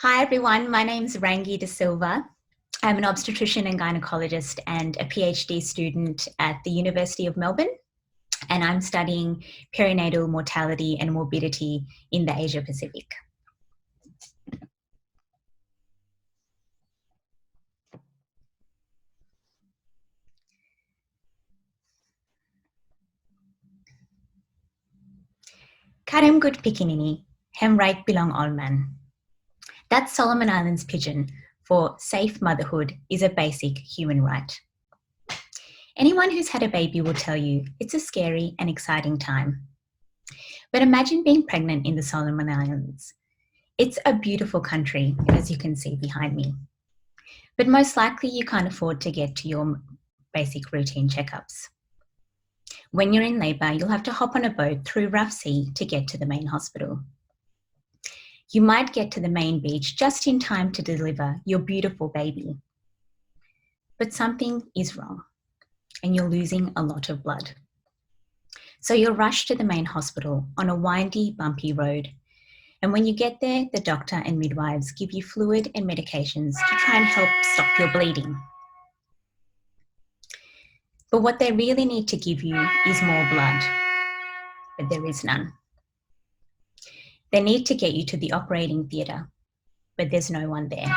Hi everyone, my name is Rangi De Silva. I'm an obstetrician and gynecologist and a PhD student at the University of Melbourne, and I'm studying perinatal mortality and morbidity in the Asia Pacific. Karam gut pikinini, hem right bilong olman. That Solomon Islands pidgin for safe motherhood is a basic human right. Anyone who's had a baby will tell you it's a scary and exciting time. But imagine being pregnant in the Solomon Islands. It's a beautiful country, as you can see behind me. But most likely you can't afford to get to your basic routine checkups. When you're in labour, you'll have to hop on a boat through rough sea to get to the main hospital. You might get to the main beach just in time to deliver your beautiful baby. But something is wrong and you're losing a lot of blood. So you're rushed to the main hospital on a windy, bumpy road. And when you get there, the doctor and midwives give you fluid and medications to try and help stop your bleeding. But what they really need to give you is more blood, but there is none. They need to get you to the operating theatre, but there's no one there.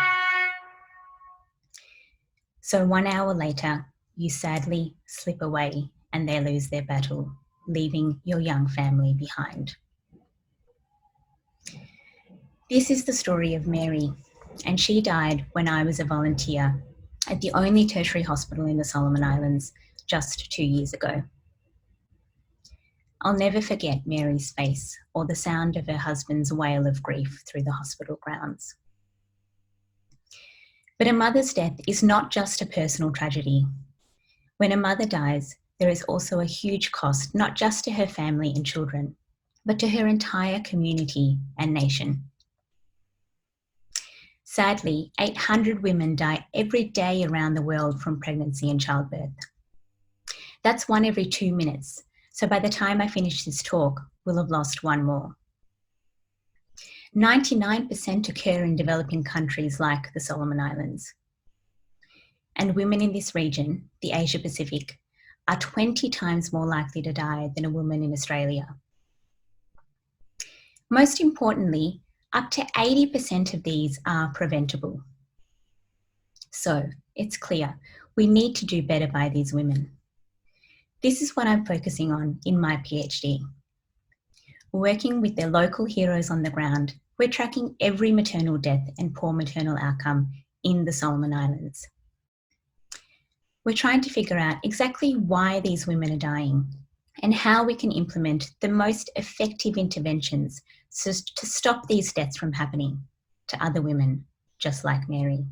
So 1 hour later, you sadly slip away and they lose their battle, leaving your young family behind. This is the story of Mary, and she died when I was a volunteer at the only tertiary hospital in the Solomon Islands just 2 years ago. I'll never forget Mary's face or the sound of her husband's wail of grief through the hospital grounds. But a mother's death is not just a personal tragedy. When a mother dies, there is also a huge cost, not just to her family and children, but to her entire community and nation. Sadly, 800 women die every day around the world from pregnancy and childbirth. That's 1 every 2 minutes. So by the time I finish this talk, we'll have lost 1 more. 99% occur in developing countries like the Solomon Islands. And women in this region, the Asia Pacific, are 20 times more likely to die than a woman in Australia. Most importantly, up to 80% of these are preventable. So it's clear we need to do better by these women. This is what I'm focusing on in my PhD. Working with their local heroes on the ground, we're tracking every maternal death and poor maternal outcome in the Solomon Islands. We're trying to figure out exactly why these women are dying and how we can implement the most effective interventions to stop these deaths from happening to other women just like Mary.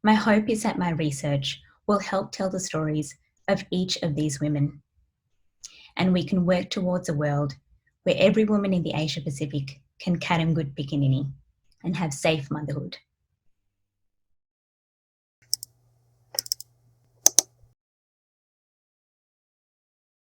My hope is that my research will help tell the stories of each of these women, and we can work towards a world where every woman in the Asia Pacific can karam gut pikinini and have safe motherhood.